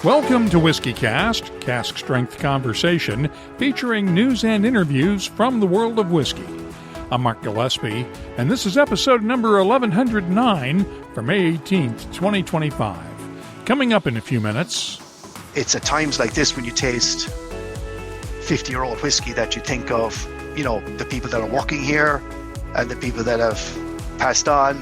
Welcome to WhiskyCast, cask strength conversation featuring news and interviews from the world of whiskey. I'm Mark Gillespie, and this is episode number 1109 for May 18th, 2025. Coming up in a few minutes. It's at times like this when you taste 50-year-old whiskey that you think of, the people that are working here and the people that have passed on,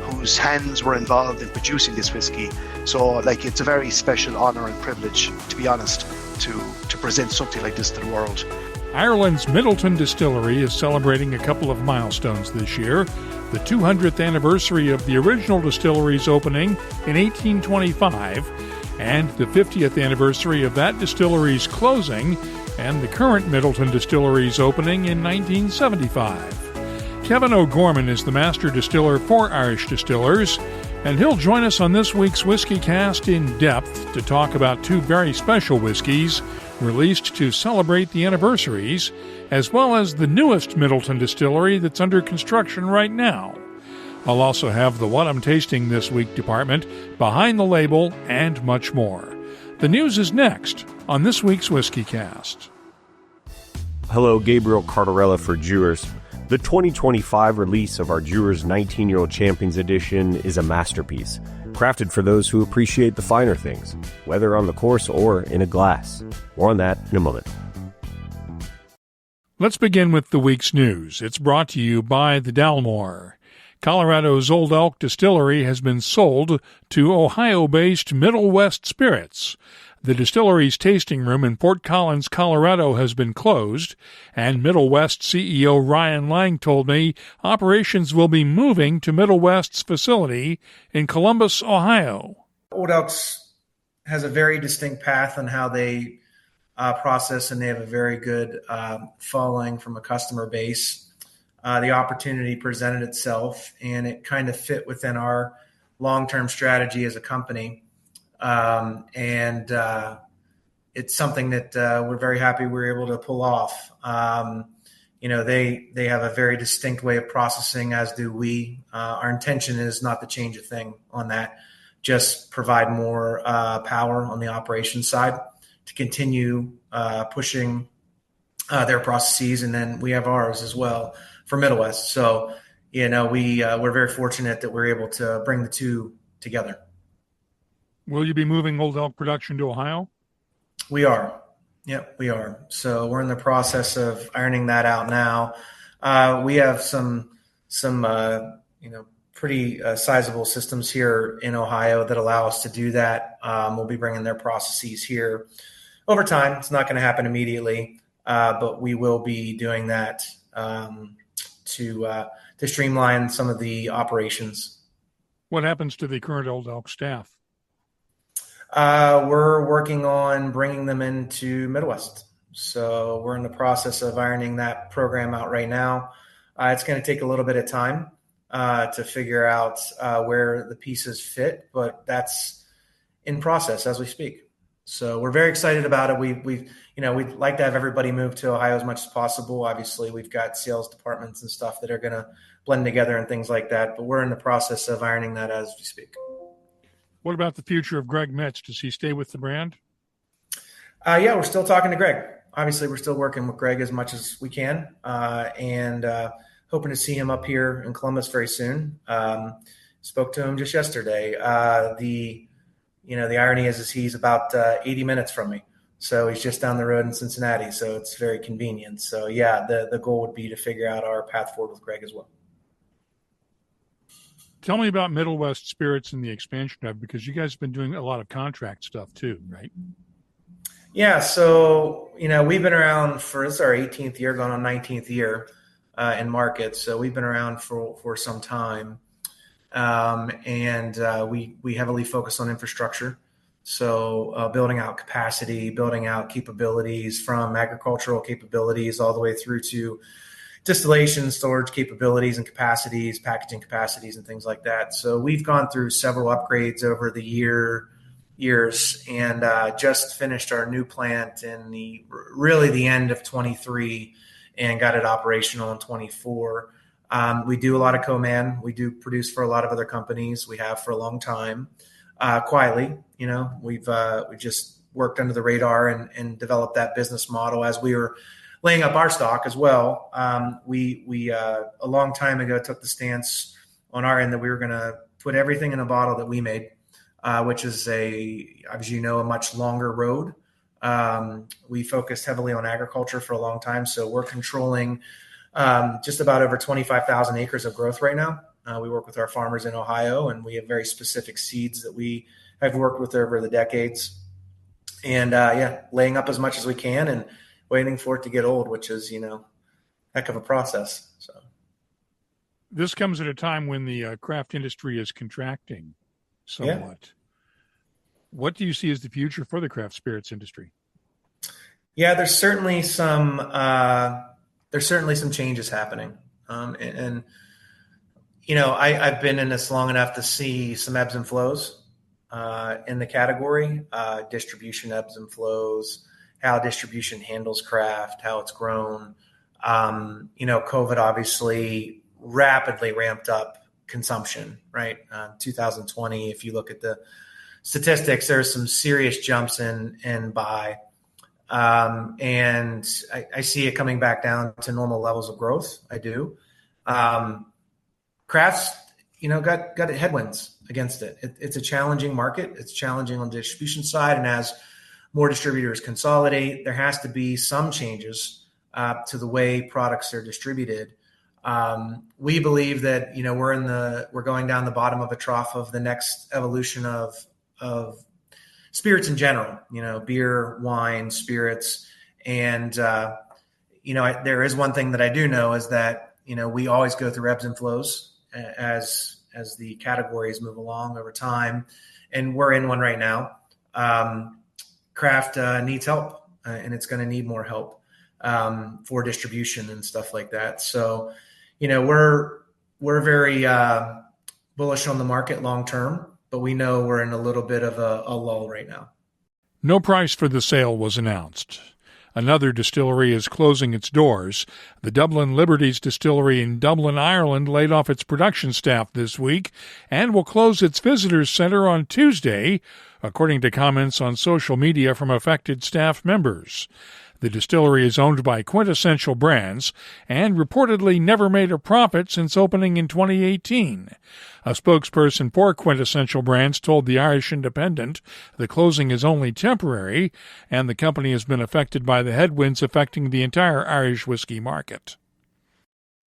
whose hands were involved in producing this whiskey. So, it's a very special honour and privilege, to be honest, to present something like this to the world. Ireland's Midleton Distillery is celebrating a couple of milestones this year. The 200th anniversary of the original distillery's opening in 1825, and the 50th anniversary of that distillery's closing, and the current Midleton Distillery's opening in 1975. Kevin O'Gorman is the master distiller for Irish Distillers, and he'll join us on this week's WhiskyCast In-Depth to talk about two very special whiskeys released to celebrate the anniversaries, as well as the newest Midleton Distillery that's under construction right now. I'll also have the What I'm Tasting This Week department, behind the label, and much more. The news is next on this week's WhiskyCast. Hello, Gabriel Cardarella for Jewers. The 2025 release of our Jewers 19-Year-Old Champions Edition is a masterpiece, crafted for those who appreciate the finer things, whether on the course or in a glass. More on that in a moment. Let's begin with the week's news. It's brought to you by the Dalmore. Colorado's Old Elk Distillery has been sold to Ohio-based Middle West Spirits. The distillery's tasting room in Fort Collins, Colorado has been closed, and Middle West CEO Ryan Lang told me operations will be moving to Middle West's facility in Columbus, Ohio. Old Elk's has a very distinct path on how they process, and they have a very good following from a customer base. The opportunity presented itself, and it kind of fit within our long-term strategy as a company. It's something that we're very happy we were able to pull off. They have a very distinct way of processing, as do we. Our intention is not to change a thing on that, just provide more power on the operations side to continue pushing their processes, and then we have ours as well for Middle West. So, we're very fortunate that we're able to bring the two together. Will you be moving Old Elk production to Ohio? We are. Yep, we are. So we're in the process of ironing that out now. We have some pretty sizable systems here in Ohio that allow us to do that. We'll be bringing their processes here over time. It's not going to happen immediately, but we will be doing that to streamline some of the operations. What happens to the current Old Elk staff? We're working on bringing them into Midwest. So we're in the process of ironing that program out right now. It's going to take a little bit of time to figure out where the pieces fit, but that's in process as we speak. So we're very excited about it. We'd like to have everybody move to Ohio as much as possible. Obviously, we've got sales departments and stuff that are going to blend together and things like that, but we're in the process of ironing that as we speak. What about the future of Greg Metz? Does he stay with the brand? Yeah, we're still talking to Greg. Obviously, we're still working with Greg as much as we can, and hoping to see him up here in Columbus very soon. Spoke to him just yesterday. The irony is he's about 80 minutes from me, so he's just down the road in Cincinnati, so it's very convenient. So yeah, the goal would be to figure out our path forward with Greg as well. Tell me about Middle West Spirits and the expansion of it, because you guys have been doing a lot of contract stuff too, right? Yeah, so, we've been around this is our 18th year, going on 19th year in market. So we've been around for some time. We heavily focus on infrastructure. So building out capacity, building out capabilities, from agricultural capabilities all the way through to distillation, storage capabilities and capacities, packaging capacities, and things like that. So we've gone through several upgrades over the years, and just finished our new plant in the end of 23 and got it operational in 24. We do a lot of co-man. We do produce for a lot of other companies. We have for a long time, quietly. We've just worked under the radar and developed that business model as we were laying up our stock as well. We a long time ago took the stance on our end that we were going to put everything in a bottle that we made, which is as you know, a much longer road. We focused heavily on agriculture for a long time. So we're controlling just about over 25,000 acres of growth right now. We work with our farmers in Ohio, and we have very specific seeds that we have worked with over the decades. And laying up as much as we can and waiting for it to get old, which is, heck of a process. So this comes at a time when the craft industry is contracting somewhat. Yeah. What do you see as the future for the craft spirits industry? Yeah, there's certainly some changes happening. I've been in this long enough to see some ebbs and flows in the category, distribution ebbs and flows, how distribution handles craft, how it's grown. COVID obviously rapidly ramped up consumption, right? 2020, if you look at the statistics, there's some serious jumps in buy. And I see it coming back down to normal levels of growth. I do. Crafts, got headwinds against it. It's a challenging market. It's challenging on the distribution side. And as more distributors consolidate, there has to be some changes to the way products are distributed. We believe that, we're going down the bottom of a trough of the next evolution of spirits in general, beer, wine, spirits. And, there is one thing that I do know is that, we always go through ebbs and flows as the categories move along over time. And we're in one right now. Craft needs help, and it's going to need more help for distribution and stuff like that. So, we're very bullish on the market long term, but we know we're in a little bit of a lull right now. No price for the sale was announced. Another distillery is closing its doors. The Dublin Liberties Distillery in Dublin, Ireland, laid off its production staff this week and will close its visitors center on Tuesday, according to comments on social media from affected staff members. The distillery is owned by Quintessential Brands and reportedly never made a profit since opening in 2018. A spokesperson for Quintessential Brands told the Irish Independent the closing is only temporary and the company has been affected by the headwinds affecting the entire Irish whiskey market.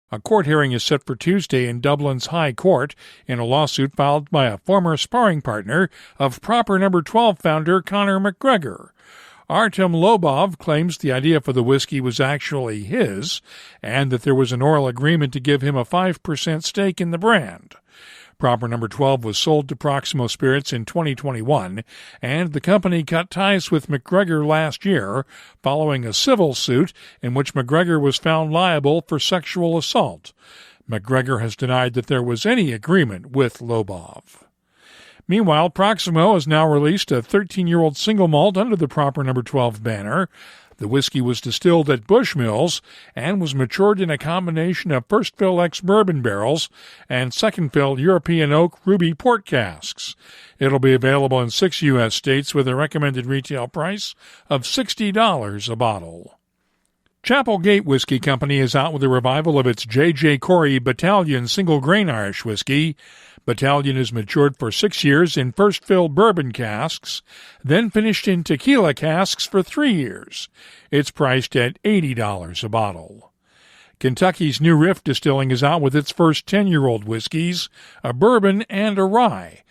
A court hearing is set for Tuesday in Dublin's High Court in a lawsuit filed by a former sparring partner of Proper No. 12 founder Conor McGregor. Artem Lobov claims the idea for the whiskey was actually his and that there was an oral agreement to give him a 5% stake in the brand. Proper No. 12 was sold to Proximo Spirits in 2021, and the company cut ties with McGregor last year following a civil suit in which McGregor was found liable for sexual assault. McGregor has denied that there was any agreement with Lobov. Meanwhile, Proximo has now released a 13-year-old single malt under the Proper No. 12 banner. The whiskey was distilled at Bushmills and was matured in a combination of first-fill ex-bourbon barrels and second-fill European oak ruby port casks. It'll be available in 6 U.S. states with a recommended retail price of $60 a bottle. Chapelgate Whiskey Company is out with a revival of its J.J. Corey Battalion single-grain Irish whiskey. Battalion is matured for 6 years in first-fill bourbon casks, then finished in tequila casks for 3 years. It's priced at $80 a bottle. Kentucky's New Riff Distilling is out with its first 10-year-old whiskeys, a bourbon and a rye.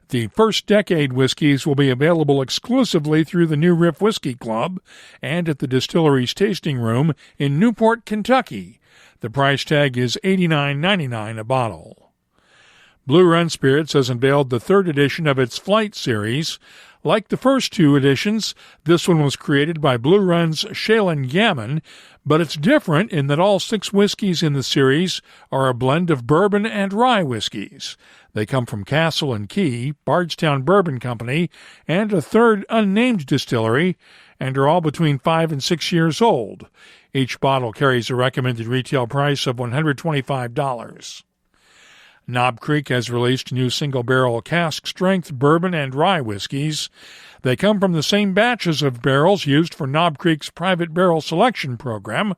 The first decade whiskeys will be available exclusively through the New Riff Whiskey Club and at the distillery's tasting room in Newport, Kentucky. The price tag is $89.99 a bottle. Blue Run Spirits has unveiled the third edition of its Flight series. Like the first 2 editions, this one was created by Blue Run's Shailen Gammon, but it's different in that all 6 whiskeys in the series are a blend of bourbon and rye whiskeys. They come from Castle and Key, Bardstown Bourbon Company, and a third unnamed distillery, and are all between 5 and 6 years old. Each bottle carries a recommended retail price of $125. Knob Creek has released new single-barrel cask-strength bourbon and rye whiskies. They come from the same batches of barrels used for Knob Creek's private barrel selection program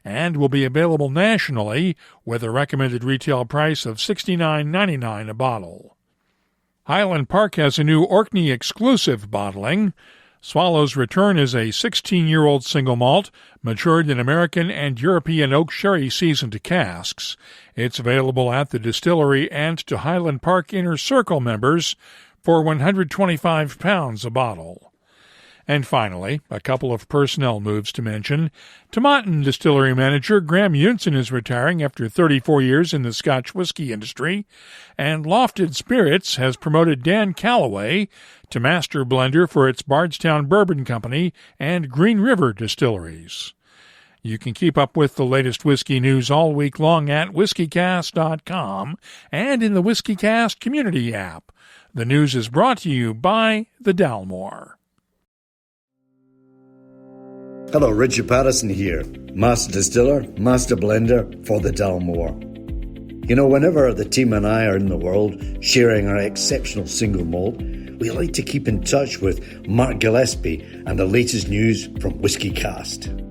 and will be available nationally with a recommended retail price of $69.99 a bottle. Highland Park has a new Orkney exclusive bottling. Swallow's Return is a 16-year-old single malt, matured in American and European oak sherry seasoned casks. It's available at the distillery and to Highland Park Inner Circle members for £125 a bottle. And finally, a couple of personnel moves to mention. Midleton Distillery manager Graham Yunson is retiring after 34 years in the Scotch whisky industry, and Lofted Spirits has promoted Dan Calloway to master blender for its Bardstown Bourbon Company and Green River distilleries. You can keep up with the latest whiskey news all week long at whiskeycast.com and in the WhiskyCast community app. The news is brought to you by the Dalmore. Hello, Richard Patterson here, Master Distiller, Master Blender for the Dalmore. You know, whenever the team and I are in the world sharing our exceptional single malt, we like to keep in touch with Mark Gillespie and the latest news from WhiskyCast.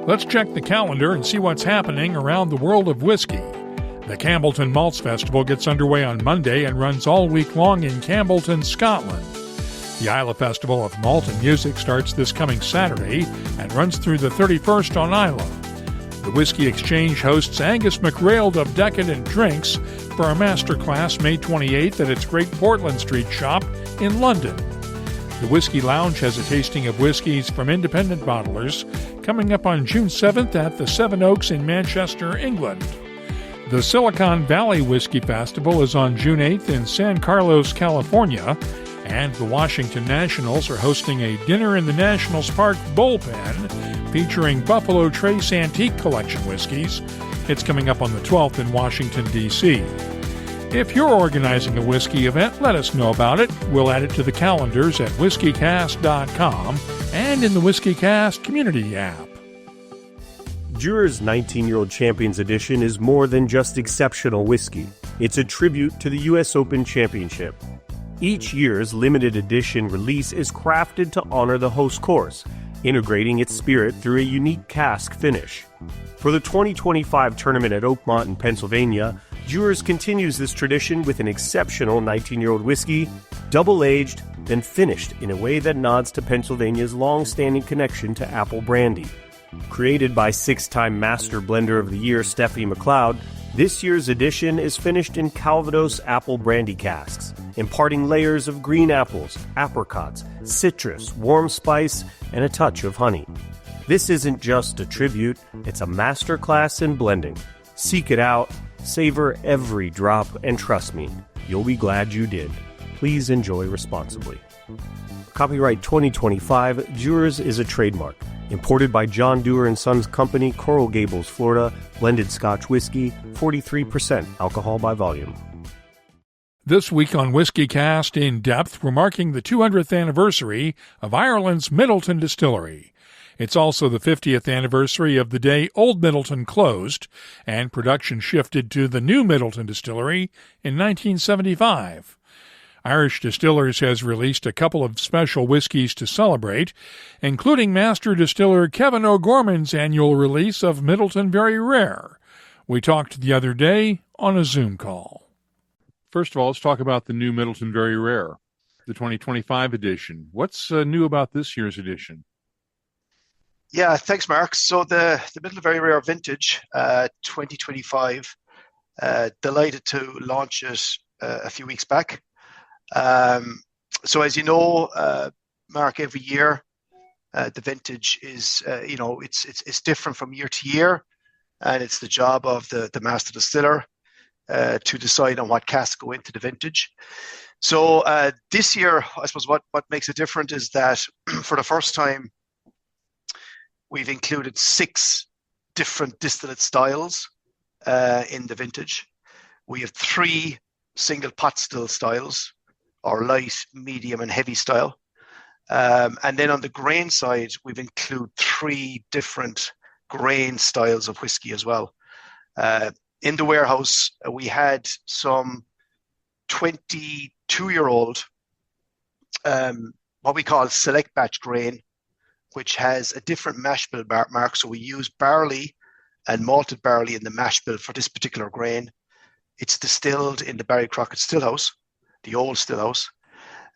Let's check the calendar and see what's happening around the world of whiskey. The Campbellton Malts Festival gets underway on Monday and runs all week long in Campbellton, Scotland. The Islay Festival of Malt and Music starts this coming Saturday and runs through the 31st on Islay. The Whiskey Exchange hosts Angus McRailed of Decadent Drinks for a master class May 28th at its Great Portland Street shop in London. The Whiskey Lounge has a tasting of whiskies from independent bottlers coming up on June 7th at the Seven Oaks in Manchester, England. The Silicon Valley Whiskey Festival is on June 8th in San Carlos, California, and the Washington Nationals are hosting a Dinner in the Nationals Park bullpen featuring Buffalo Trace Antique Collection whiskies. It's coming up on the 12th in Washington, D.C. If you're organizing a whiskey event, let us know about it. We'll add it to the calendars at whiskeycast.com and in the WhiskyCast community app. Dewar's 19-Year-Old Champions Edition is more than just exceptional whiskey. It's a tribute to the U.S. Open Championship. Each year's limited edition release is crafted to honor the host course, integrating its spirit through a unique cask finish. For the 2025 tournament at Oakmont in Pennsylvania, Dewar's continues this tradition with an exceptional 19-year-old whiskey, double-aged, then finished in a way that nods to Pennsylvania's long-standing connection to apple brandy. Created by six-time Master Blender of the Year Stephanie McLeod, this year's edition is finished in Calvados apple brandy casks, imparting layers of green apples, apricots, citrus, warm spice, and a touch of honey. This isn't just a tribute, it's a masterclass in blending. Seek it out, savor every drop, and trust me, you'll be glad you did. Please enjoy responsibly. Copyright 2025, Dewar's is a trademark. Imported by John Dewar & Sons Company, Coral Gables, Florida. Blended Scotch whiskey, 43% alcohol by volume. This week on WhiskyCast In-Depth, we're marking the 200th anniversary of Ireland's Midleton Distillery. It's also the 50th anniversary of the day Old Midleton closed, and production shifted to the new Midleton Distillery in 1975. Irish Distillers has released a couple of special whiskies to celebrate, including Master Distiller Kevin O'Gorman's annual release of Midleton Very Rare. We talked the other day on a Zoom call. First of all, let's talk about the new Midleton Very Rare, the 2025 edition. What's new about this year's edition? Yeah, thanks, Mark. So the Midleton Very Rare Vintage 2025, delighted to launch it a few weeks back. So as you know, Mark, every year the vintage is, it's different from year to year, and it's the job of the master distiller to decide on what casks go into the vintage. So this year, I suppose what makes it different is that for the first time, we've included 6 different distillate styles in the vintage. We have 3 single pot still styles, or light, medium, and heavy style. And then on the grain side, we've included 3 different grain styles of whiskey as well. In the warehouse, we had some 22-year-old, what we call select batch grain, which has a different mash bill mark. So we use barley and malted barley in the mash bill for this particular grain. It's distilled in the Barry Crockett Stillhouse, the old Stillhouse.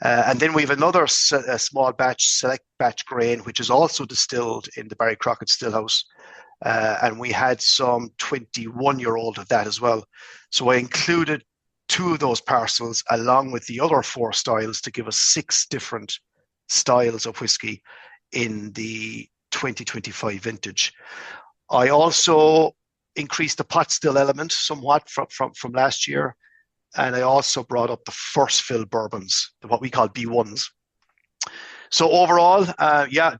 And then we have another small batch, select batch grain, which is also distilled in the Barry Crockett Stillhouse. And we had some 21-year-old of that as well. So I included 2 of those parcels along with the other 4 styles to give us 6 different styles of whiskey in the 2025 vintage. I also increased the pot still element somewhat from last year. And I also brought up the first fill bourbons, what we call B1s. So overall,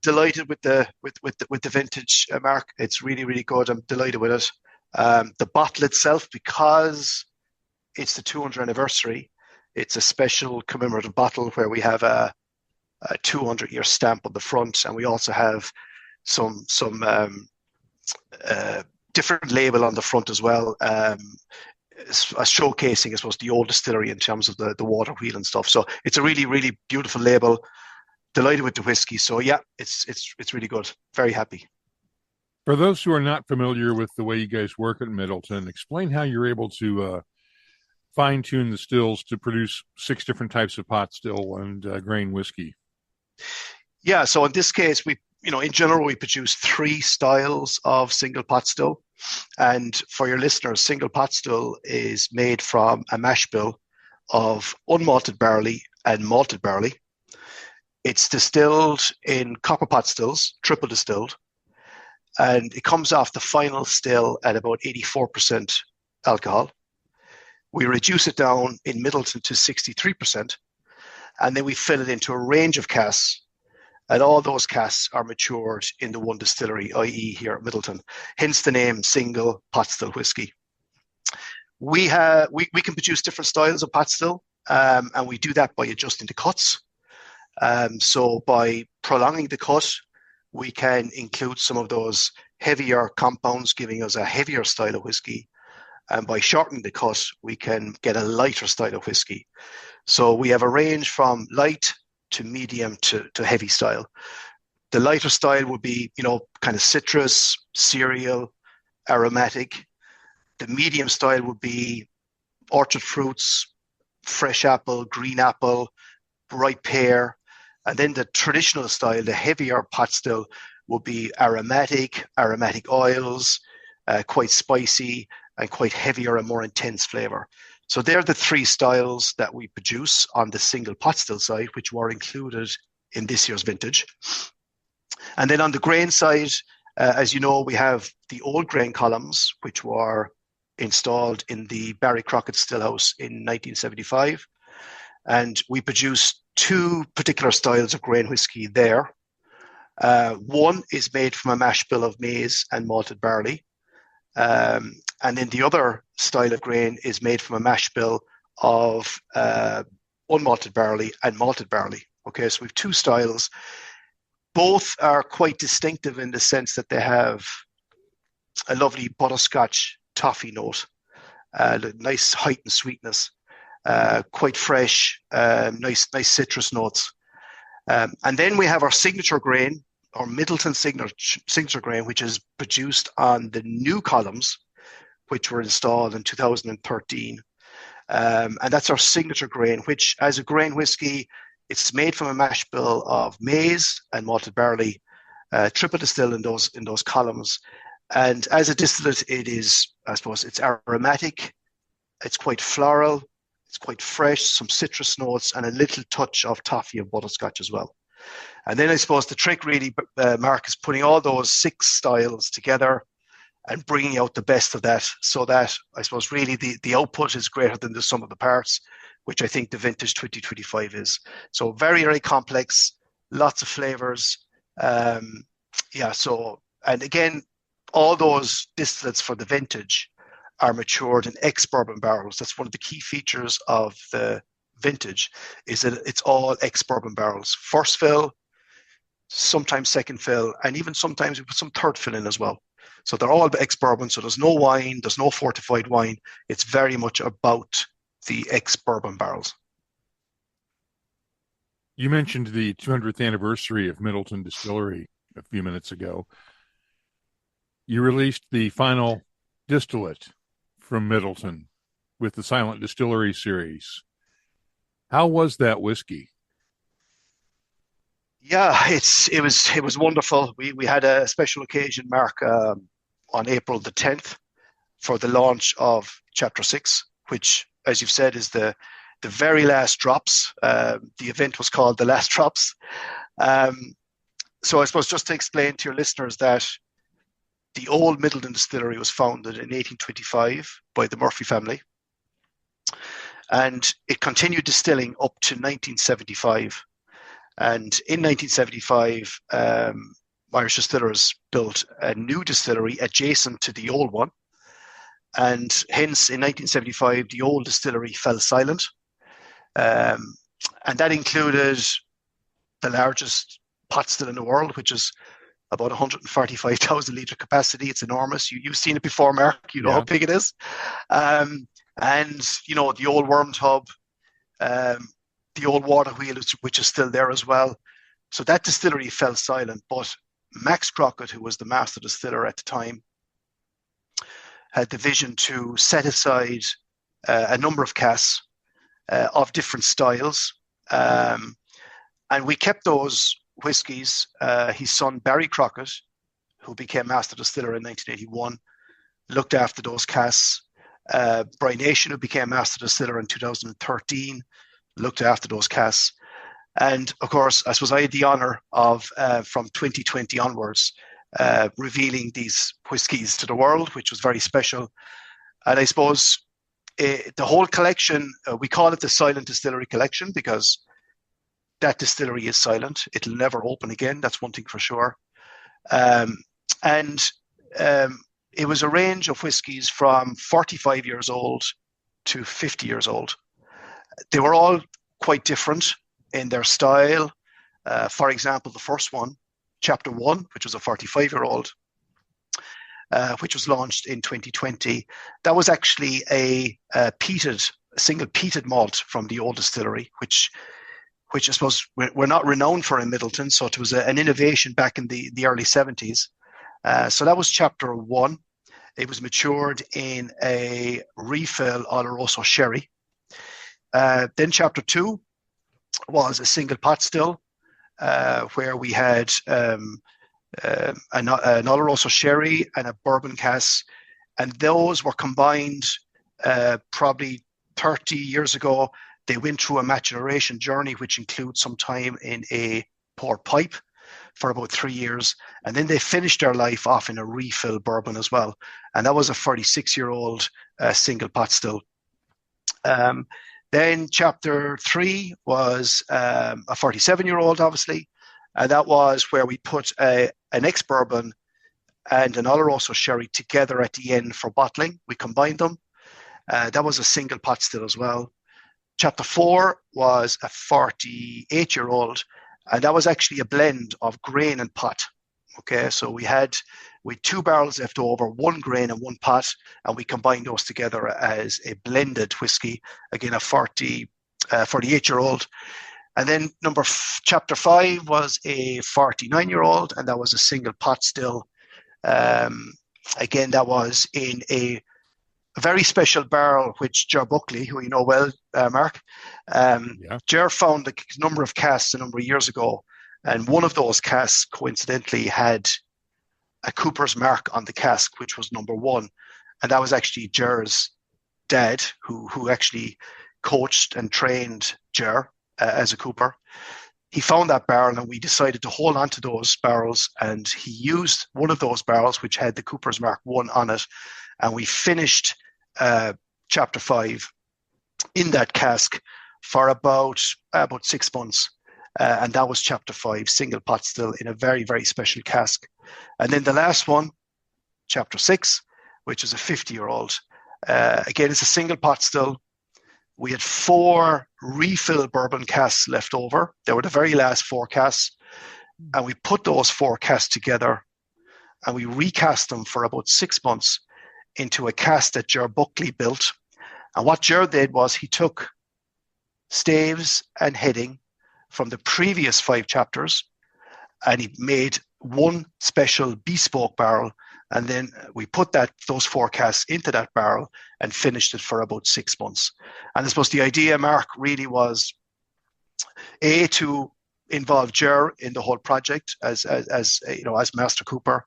delighted with the vintage, Mark. It's really, really good. I'm delighted with it. The bottle itself, because it's the 200th anniversary, it's a special commemorative bottle where we have a 200-year stamp on the front, and we also have some different label on the front as well. Showcasing, I suppose, the old distillery in terms of the water wheel and stuff. So it's a really, really beautiful label. Delighted with the whiskey. So yeah, it's really good. Very happy. For those who are not familiar with the way you guys work at Midleton, explain how you're able to fine-tune the stills to produce 6 different types of pot still and grain whiskey. Yeah, so in this case, in general, we produce 3 styles of single pot still. And for your listeners, single pot still is made from a mash bill of unmalted barley and malted barley. It's distilled in copper pot stills, triple distilled, and it comes off the final still at about 84% alcohol. We reduce it down in Midleton to 63%, and then we fill it into a range of casks, and all those casks are matured in the one distillery, i.e. here at Midleton, hence the name single pot still whiskey. We can produce different styles of pot still, and we do that by adjusting the cuts. So by prolonging the cut, we can include some of those heavier compounds, giving us a heavier style of whiskey. And by shortening the cut, we can get a lighter style of whiskey. So we have a range from light to medium to heavy style. The lighter style would be, kind of citrus, cereal, aromatic. The medium style would be orchard fruits, fresh apple, green apple, ripe pear. And then the traditional style, the heavier pot still, will be aromatic oils, quite spicy, and quite heavier and more intense flavor. So they're the 3 styles that we produce on the single pot still side, which were included in this year's vintage. And then on the grain side, as you know, we have the old grain columns, which were installed in the Barry Crockett Stillhouse in 1975. And we produced 2 particular styles of grain whiskey there. One is made from a mash bill of maize and malted barley. And then the other style of grain is made from a mash bill of unmalted barley and malted barley. Okay, so we have 2 styles. Both are quite distinctive in the sense that they have a lovely butterscotch toffee note, nice heightened sweetness, quite fresh, nice citrus notes. And then we have our signature grain, our Midleton signature grain, which is produced on the new columns, which were installed in 2013. And that's our signature grain, which as a grain whiskey, it's made from a mash bill of maize and malted barley, triple distilled in those columns. And as a distillate, it is, I suppose, it's aromatic, it's quite floral, it's quite fresh, some citrus notes, and a little touch of toffee and butterscotch as well. And then I suppose the trick really, Mark, is putting all those 6 styles together and bringing out the best of that, so that I suppose really the output is greater than the sum of the parts, which I think the vintage 2025 is. So very, very complex, lots of flavors. And again, all those distillates for the vintage are matured in ex-bourbon barrels. That's one of the key features of the vintage, is that it's all ex-bourbon barrels. First fill, sometimes second fill, and even sometimes we put some third fill in as well. So they're all ex-bourbon, so there's no wine, there's no fortified wine. It's very much about the ex-bourbon barrels. You mentioned the 200th anniversary of Midleton Distillery a few minutes ago. You released the final distillate from Midleton with the Silent Distillery series. How was that whiskey? Yeah, it was wonderful. We had a special occasion, Mark, on April the 10th for the launch of Chapter 6, which, as you've said, is the very last drops. The event was called The Last Drops. So I suppose just to explain to your listeners that the old Midleton Distillery was founded in 1825 by the Murphy family. And it continued distilling up to 1975. And in 1975, Irish Distillers built a new distillery adjacent to the old one. And hence, in 1975, the old distillery fell silent. And that included the largest pot still in the world, which is about 145,000 litre capacity. It's enormous. You've seen it before, Mark. You know how big it is. And, the old worm tub, the old water wheel, which is still there as well. So that distillery fell silent. But Max Crockett, who was the master distiller at the time, had the vision to set aside a number of casks of different styles. And we kept those whiskies. His son, Barry Crockett, who became master distiller in 1981, looked after those casks. Brian Nation, who became master distiller in 2013, looked after those casks. And of course, I suppose I had the honor of, from 2020 onwards, revealing these whiskies to the world, which was very special. And I suppose the whole collection, we call it the Silent Distillery Collection because that distillery is silent. It'll never open again. That's one thing for sure. It was a range of whiskies from 45 years old to 50 years old. They were all quite different in their style. For example, the first one, Chapter 1, which was a 45-year-old, which was launched in 2020. That was actually a single peated malt from the old distillery, which I suppose we're not renowned for in Midleton. So it was an innovation back in the early 70s. So that was Chapter 1. It was matured in a refill Oloroso sherry. Then Chapter 2 was a single pot still, where we had an Oloroso sherry and a bourbon cask, and those were combined probably 30 years ago. They went through a maturation journey, which includes some time in a pour pipe for about 3 years, and then they finished their life off in a refill bourbon as well, and that was a 46-year-old single pot still. Then Chapter 3 was a 47-year-old, obviously, and that was where we put an ex-bourbon and an Oloroso sherry together at the end for bottling. We combined them. That was a single pot still as well. Chapter 4 was a 48-year-old, and that was actually a blend of grain and pot. Okay, so we had 2 barrels left over, 1 grain and 1 pot, and we combined those together as a blended whiskey, again a 48-year-old. And then Chapter 5 was a 49-year-old, and that was a single pot still. Again, that was in a very special barrel, which Ger Buckley, who you know well, Mark, Ger found a number of casks a number of years ago, and one of those casks coincidentally had a Cooper's mark on the cask, which was number 1, and that was actually Ger's dad, who actually coached and trained Ger as a Cooper. He found that barrel, and we decided to hold on to those barrels, and he used one of those barrels, which had the Cooper's Mark 1 on it, and we finished Chapter 5 in that cask for about 6 months. And that was Chapter 5, single pot still in a very, very special cask. And then the last one, Chapter 6, which is a 50-year-old. Again, it's a single pot still. We had 4 refill bourbon casks left over. They were the very last 4 casks. And we put those 4 casks together and we recast them for about 6 months into a cask that Ger Buckley built. And what Ger did was he took staves and heading from the previous 5 chapters and he made one special bespoke barrel. And then we put those 4 casks into that barrel and finished it for about 6 months. And I suppose the idea, Mark, really was to involve Ger in the whole project as master cooper,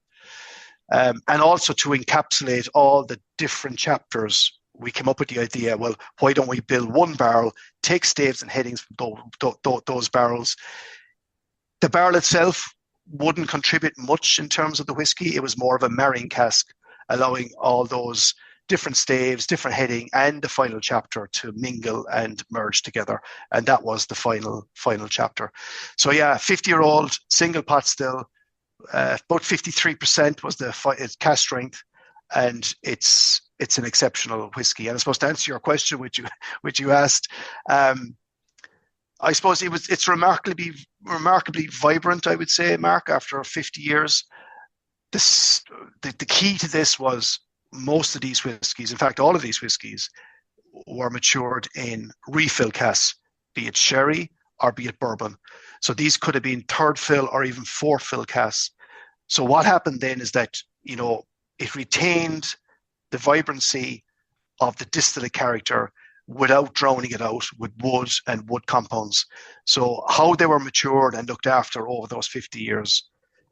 and also to encapsulate all the different chapters. We came up with the idea, well, why don't we build one barrel, take staves and headings from those barrels. The barrel itself wouldn't contribute much in terms of the whiskey. It was more of a marrying cask, allowing all those different staves, different heading, and the final chapter to mingle and merge together. And that was the final chapter. So yeah, 50-year-old, single pot still, about 53% was its cask strength, and it's an exceptional whiskey. And I suppose to answer your question, which you asked, I suppose it's remarkably vibrant, I would say, Mark, after 50 years. The key to this was most of these whiskies, in fact, all of these whiskies, were matured in refill casks, be it sherry or be it bourbon. So these could have been 3rd fill or even 4th fill casks. So what happened then is that, it retained the vibrancy of the distillate character without drowning it out with wood and wood compounds. So how they were matured and looked after over those 50 years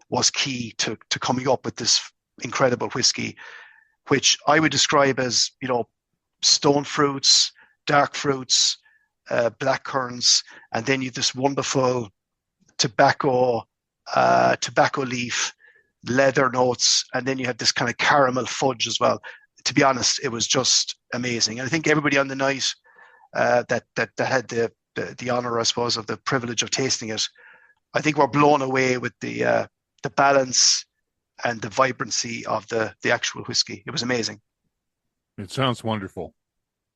was key to coming up with this incredible whiskey, which I would describe as, stone fruits, dark fruits, black currants, and then you have this wonderful tobacco leaf, leather notes, and then you have this kind of caramel fudge as well. To be honest, it was just amazing. And I think everybody on the night that had the honor, I suppose, of the privilege of tasting it, I think we're blown away with the balance and the vibrancy of the actual whiskey. It was amazing. It sounds wonderful.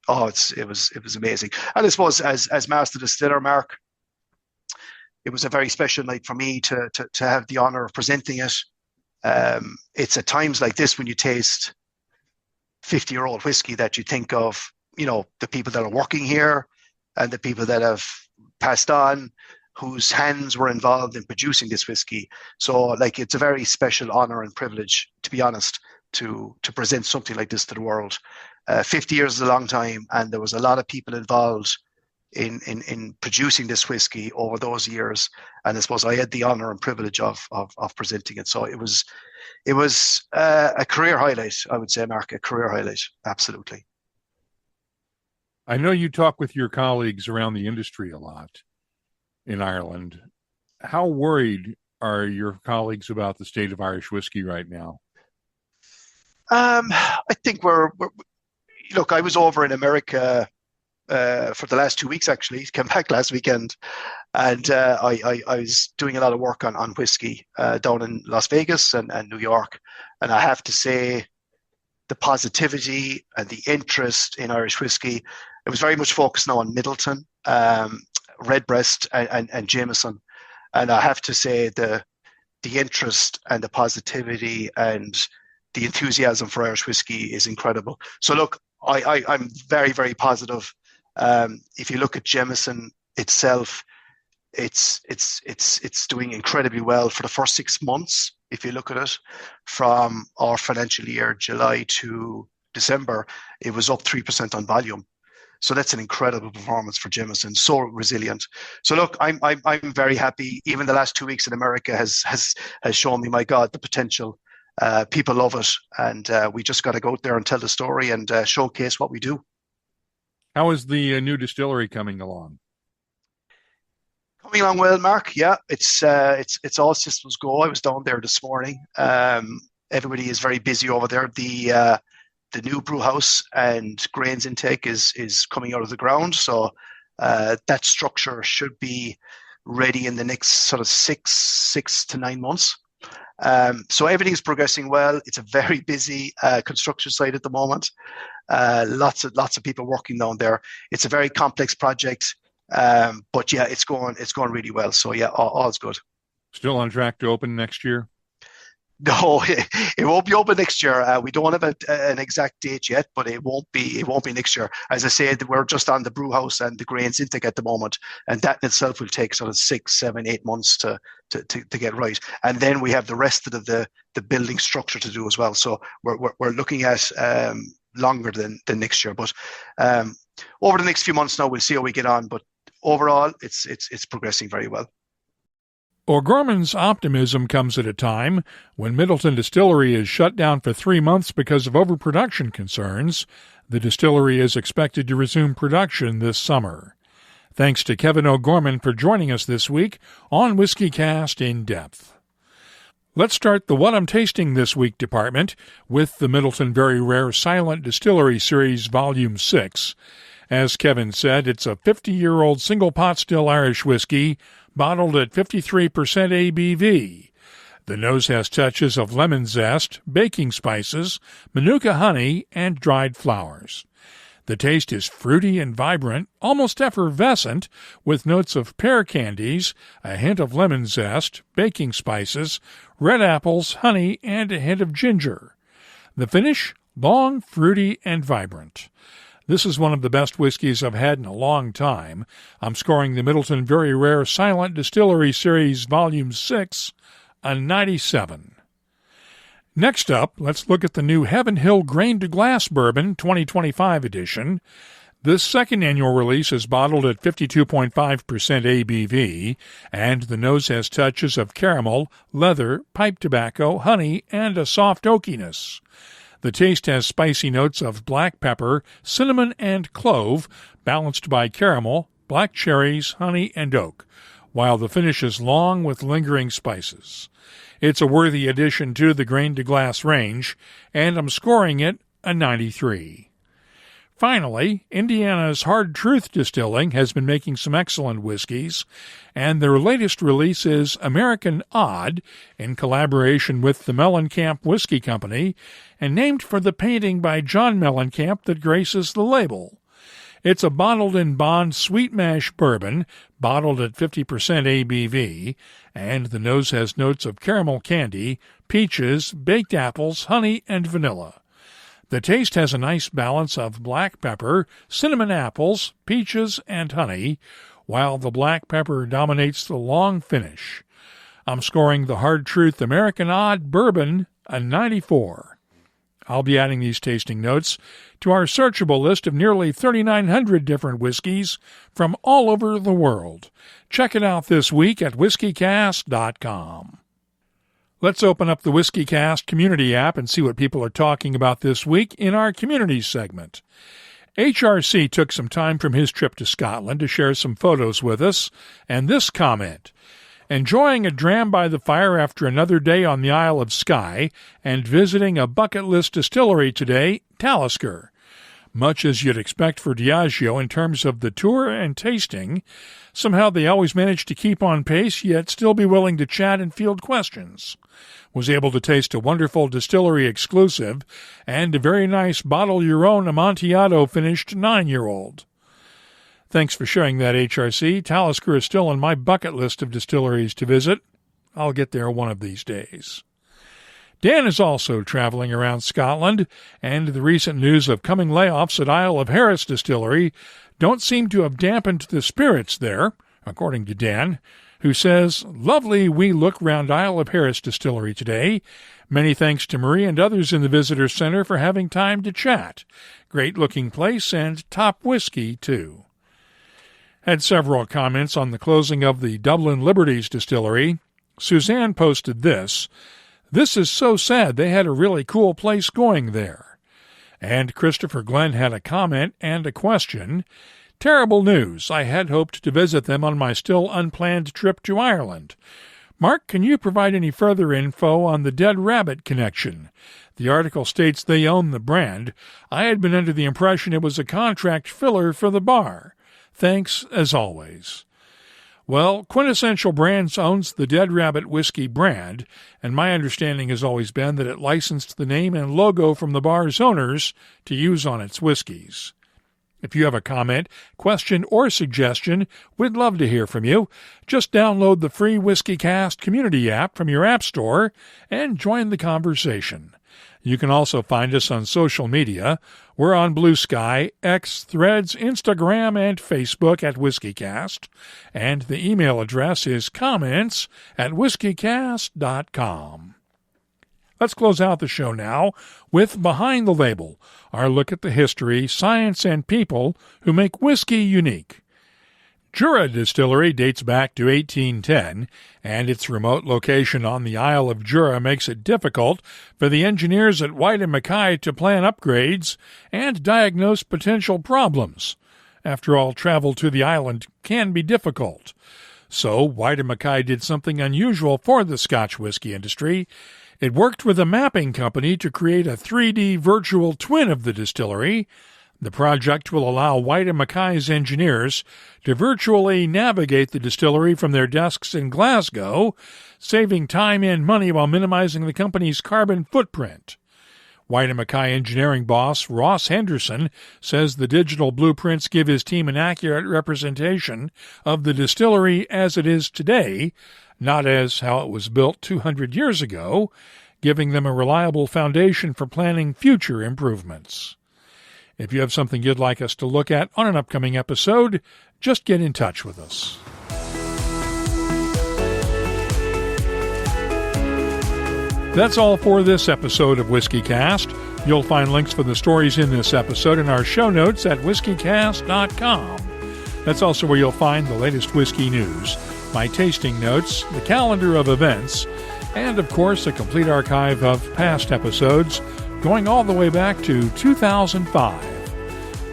Oh, it was amazing. And I suppose as master distiller, Mark, it was a very special night for me to have the honor of presenting it. It's at times like this when you taste 50-year-old whiskey that you think of, the people that are working here and the people that have passed on, whose hands were involved in producing this whiskey. So it's a very special honor and privilege, to be honest, to present something like this to the world. 50 years is a long time, and there was a lot of people involved in producing this whiskey over those years. And I suppose I had the honor and privilege of presenting it. So it was a career highlight, I would say, Mark, a career highlight. Absolutely. I know you talk with your colleagues around the industry a lot in Ireland. How worried are your colleagues about the state of Irish whiskey right now? I think look, I was over in America for the last 2 weeks, actually. Came back last weekend, and I was doing a lot of work on whiskey down in Las Vegas and New York. And I have to say, the positivity and the interest in Irish whiskey, it was very much focused now on Midleton, Redbreast and Jameson. And I have to say the interest and the positivity and the enthusiasm for Irish whiskey is incredible. So look, I'm very, very positive. If you look at Jameson itself, it's doing incredibly well for the first 6 months. If you look at it from our financial year, July to December, it was up 3% on volume. So that's an incredible performance for Jameson. So resilient. So look, I'm very happy. Even the last 2 weeks in America has shown me, my God, the potential. People love it, and we just got to go out there and tell the story and showcase what we do. How is the new distillery coming along? Coming along well, Mark. Yeah, it's all systems go. I was down there this morning. Everybody is very busy over there. The new brew house and grains intake is coming out of the ground, so that structure should be ready in the next sort of six to 9 months. So everything's progressing well. It's a very busy construction site at the moment. Lots of people working down there. It's a very complex project, but yeah, it's going really well. So yeah, all's good. Still on track to open next year? No, it won't be open next year. We don't have an exact date yet, but it won't be next year. As I said, we're just on the brew house and the grains intake at the moment, and that in itself will take sort of 6, 7, 8 months to get right. And then we have the rest of the building structure to do as well. So we're looking at longer than next year. But over the next few months now, we'll see how we get on. But overall, it's progressing very well. O'Gorman's optimism comes at a time when Midleton Distillery is shut down for 3 months because of overproduction concerns. The distillery is expected to resume production this summer. Thanks to Kevin O'Gorman for joining us this week on WhiskyCast In-Depth. Let's start the What I'm Tasting This Week department with the Midleton Very Rare Silent Distillery Series Volume 6. As Kevin said, it's a 50-year-old single-pot still Irish whiskey, bottled at 53% ABV. The nose has touches of lemon zest, baking spices, manuka honey, and dried flowers. The taste is fruity and vibrant, almost effervescent, with notes of pear candies, a hint of lemon zest, baking spices, red apples, honey, and a hint of ginger. The finish, long, fruity, and vibrant. This is one of the best whiskeys I've had in a long time. I'm scoring the Midleton Very Rare Silent Distillery Series Volume 6 a 97. Next up, let's look at the new Heaven Hill Grain to Glass Bourbon 2025 edition. This second annual release is bottled at 52.5% ABV, and the nose has touches of caramel, leather, pipe tobacco, honey, and a soft oakiness. The taste has spicy notes of black pepper, cinnamon, and clove, balanced by caramel, black cherries, honey, and oak, while the finish is long with lingering spices. It's a worthy addition to the Grain to Glass range, and I'm scoring it a 93. Finally, Indiana's Hard Truth Distilling has been making some excellent whiskeys, and their latest release is American Odd, in collaboration with the Mellencamp Whiskey Company, and named for the painting by John Mellencamp that graces the label. It's a bottled-in-bond sweet mash bourbon, bottled at 50% ABV, and the nose has notes of caramel candy, peaches, baked apples, honey, and vanilla. The taste has a nice balance of black pepper, cinnamon apples, peaches, and honey, while the black pepper dominates the long finish. I'm scoring the Hard Truth American Odd Bourbon a 94. I'll be adding these tasting notes to our searchable list of nearly 3,900 different whiskeys from all over the world. Check it out this week at whiskycast.com. Let's open up the WhiskyCast community app and see what people are talking about this week in our community segment. HRC took some time from his trip to Scotland to share some photos with us, and this comment: enjoying a dram by the fire after another day on the Isle of Skye and visiting a bucket list distillery today, Talisker. Much as you'd expect for Diageo in terms of the tour and tasting, somehow they always manage to keep on pace yet still be willing to chat and field questions. Was able to taste a wonderful distillery exclusive and a very nice bottle-your-own Amontillado finished 9-year-old. Thanks for sharing that, HRC. Talisker is still on my bucket list of distilleries to visit. I'll get there one of these days. Dan is also traveling around Scotland, and the recent news of coming layoffs at Isle of Harris Distillery don't seem to have dampened the spirits there, according to Dan, who says, "Lovely we look round Isle of Harris Distillery today. Many thanks to Marie and others in the Visitor Center for having time to chat. Great-looking place and top whiskey, too." Had several comments on the closing of the Dublin Liberties Distillery. Suzanne posted this: "This is so sad. They had a really cool place going there." And Christopher Glenn had a comment and a question. "Terrible news. I had hoped to visit them on my still unplanned trip to Ireland. Mark, can you provide any further info on the Dead Rabbit connection? The article states they own the brand. I had been under the impression it was a contract filler for the bar. Thanks, as always." Well, Quintessential Brands owns the Dead Rabbit whiskey brand, and my understanding has always been that it licensed the name and logo from the bar's owners to use on its whiskeys. If you have a comment, question, or suggestion, we'd love to hear from you. Just download the free WhiskyCast community app from your app store and join the conversation. You can also find us on social media. We're on Blue Sky, X, Threads, Instagram, and Facebook at WhiskyCast. And the email address is comments@whiskycast.com. Let's close out the show now with Behind the Label, our look at the history, science, and people who make whiskey unique. Jura Distillery dates back to 1810, and its remote location on the Isle of Jura makes it difficult for the engineers at White & Mackay to plan upgrades and diagnose potential problems. After all, travel to the island can be difficult. So White & Mackay did something unusual for the Scotch whiskey industry. It worked with a mapping company to create a 3D virtual twin of the distillery. The project will allow White & Mackay's engineers to virtually navigate the distillery from their desks in Glasgow, saving time and money while minimizing the company's carbon footprint. White & Mackay engineering boss Ross Henderson says the digital blueprints give his team an accurate representation of the distillery as it is today, not as how it was built 200 years ago, giving them a reliable foundation for planning future improvements. If you have something you'd like us to look at on an upcoming episode, just get in touch with us. That's all for this episode of WhiskyCast. You'll find links for the stories in this episode in our show notes at whiskycast.com. That's also where you'll find the latest whiskey news, my tasting notes, the calendar of events, and, of course, a complete archive of past episodes going all the way back to 2005.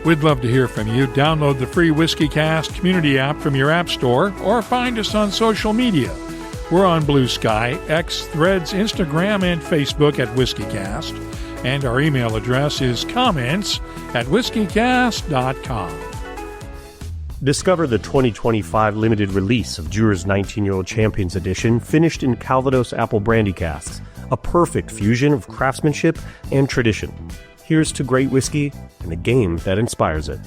We'd love to hear from you. Download the free WhiskyCast community app from your app store or find us on social media. We're on Blue Sky, X, Threads, Instagram, and Facebook at WhiskyCast, and our email address is comments@whiskycast.com. Discover the 2025 limited release of Jura's 19-Year-Old Champions Edition, finished in Calvados apple brandy casks, a perfect fusion of craftsmanship and tradition. Here's to great whiskey and the game that inspires it.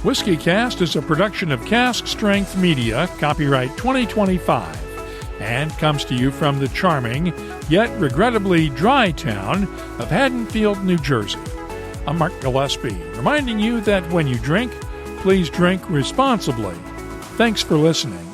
WhiskyCast is a production of Cask Strength Media, copyright 2025, and comes to you from the charming, yet regrettably dry town of Haddonfield, New Jersey. I'm Mark Gillespie, reminding you that when you drink, please drink responsibly. Thanks for listening.